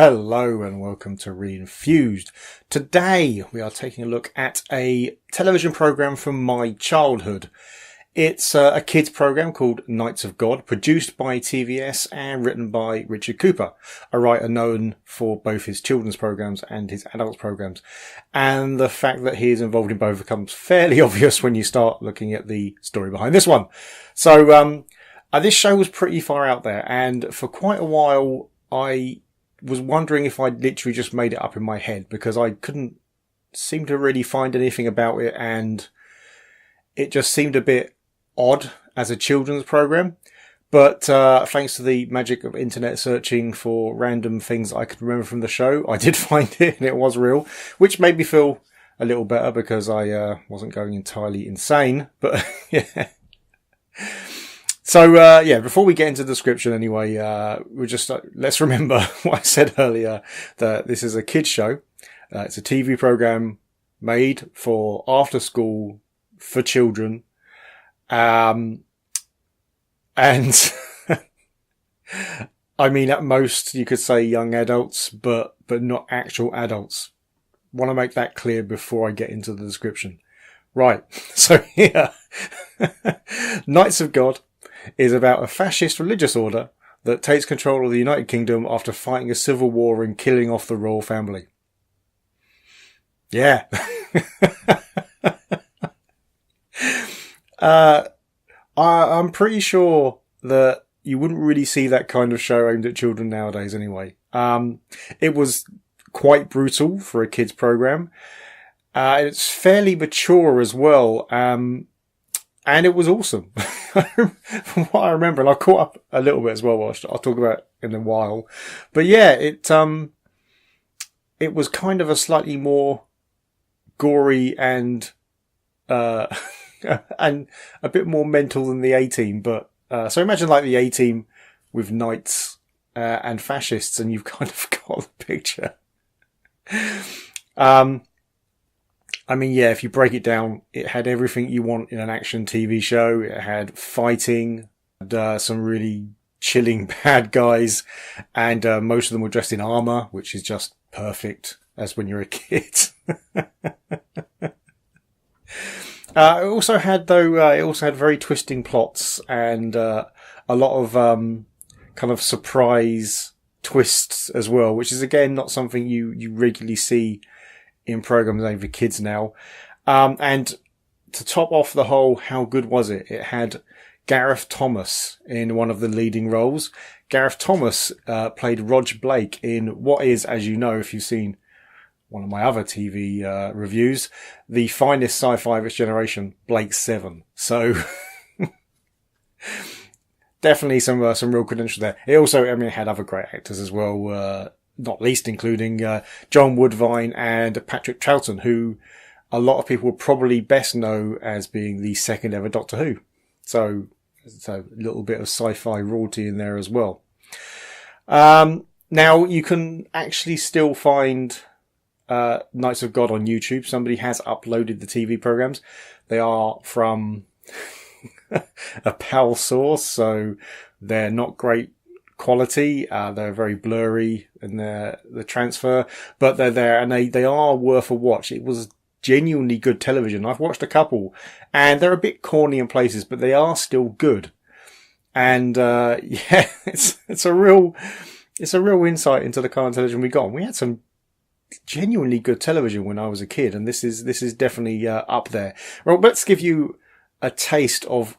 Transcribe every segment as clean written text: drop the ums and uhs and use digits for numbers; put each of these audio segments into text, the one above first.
Hello and welcome to Re-enthused. Today we are taking a look at a television program from my childhood. It's a kids program called Knights of God, produced by TVS and written by Richard Cooper, a writer known for both his children's programs and his adults programs. And the fact that he is involved in both becomes fairly obvious when you start looking at the story behind this one. So this show was pretty far out there, and for quite a while I was wondering if I'd literally just made it up in my head, because I couldn't seem to really find anything about it, and it just seemed a bit odd as a children's program. But thanks to the magic of internet searching for random things I could remember from the show, I did find it, and it was real, which made me feel a little better because I wasn't going entirely insane. But yeah. So, before we get into the description anyway, we'll just, let's remember what I said earlier, that this is a kids show. It's a TV program made for after school for children. And I mean, at most you could say young adults, but not actual adults. Want to make that clear before I get into the description. Right. So here, Knights of God is about a fascist religious order that takes control of the United Kingdom after fighting a civil war and killing off the royal family. Yeah. I'm pretty sure that you wouldn't really see that kind of show aimed at children nowadays anyway. It was quite brutal for a kids program. It's fairly mature as well. And it was awesome. From what I remember, and I caught up a little bit as well, which I'll talk about in a while. But yeah, it was kind of a slightly more gory and and a bit more mental than the A-Team. But so imagine like the A-Team with knights and fascists, and you've kind of got the picture. I mean, yeah, if you break it down, it had everything you want in an action TV show. It had fighting, some really chilling bad guys, and most of them were dressed in armour, which is just perfect as when you're a kid. It also had very twisting plots and a lot of kind of surprise twists as well, which is again not something you regularly see in programs aimed for kids now. And to top off the whole, how good was it? It had Gareth Thomas in one of the leading roles. Gareth Thomas played Rog Blake in what is, as you know, if you've seen one of my other TV reviews, the finest sci-fi of its generation, Blake 7. So definitely some real credentials there. It also, I mean, it had other great actors as well, not least including John Woodvine and Patrick Troughton, who a lot of people would probably best know as being the second ever Doctor Who. So a little bit of sci-fi royalty in there as well. Now, you can actually still find Knights of God on YouTube. Somebody has uploaded the TV programs. They are from a PAL source, so they're not great quality. They're very blurry in the transfer, but they're there and they are worth a watch. It was genuinely good television. I've watched a couple and they're a bit corny in places, but they are still good. And yeah, it's a real insight into the kind of television we got. We had some genuinely good television when I was a kid, and this is definitely up there. Well, let's give you a taste of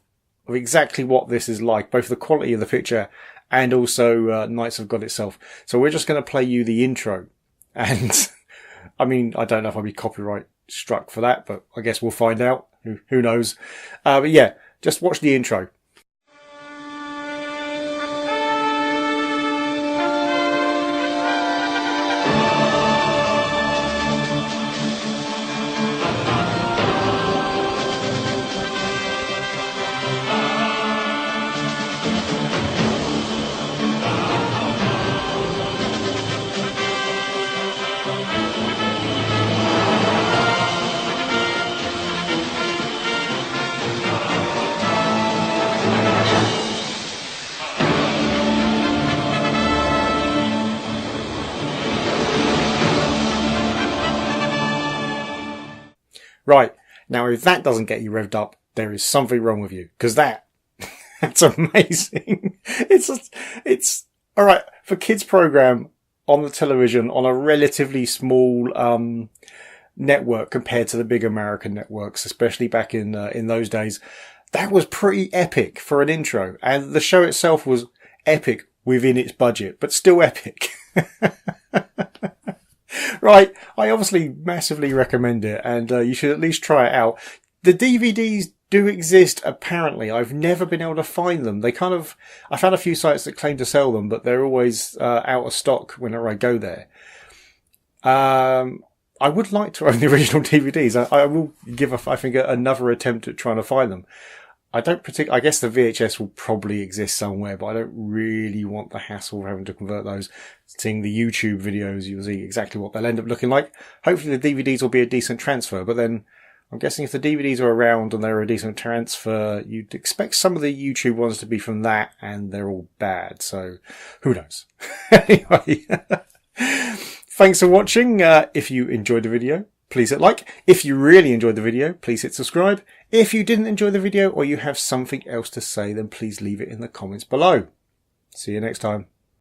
exactly what this is like, both the quality of the picture and also Knights of God itself. So we're just going to play you the intro. And I mean, I don't know if I'll be copyright struck for that, but I guess we'll find out. Who knows? But yeah, just watch the intro. Right. Now, if that doesn't get you revved up, there is something wrong with you. Because that's amazing. It's all right for kids program on the television on a relatively small, network compared to the big American networks, especially back in those days. That was pretty epic for an intro. And the show itself was epic within its budget, but still epic. Right. I obviously massively recommend it, and you should at least try it out. The DVDs do exist, apparently. I've never been able to find them. I found a few sites that claim to sell them, but they're always out of stock whenever I go there. I would like to own the original DVDs. I will give, I think, another attempt at trying to find them. I guess the VHS will probably exist somewhere, but I don't really want the hassle of having to convert those. Seeing the YouTube videos, you'll see exactly what they'll end up looking like. Hopefully the DVDs will be a decent transfer, but then I'm guessing if the DVDs are around and they're a decent transfer, you'd expect some of the YouTube ones to be from that, and they're all bad, so who knows? Anyway, thanks for watching. If you enjoyed the video, please hit like. If you really enjoyed the video, please hit subscribe. If you didn't enjoy the video or you have something else to say, then please leave it in the comments below. See you next time.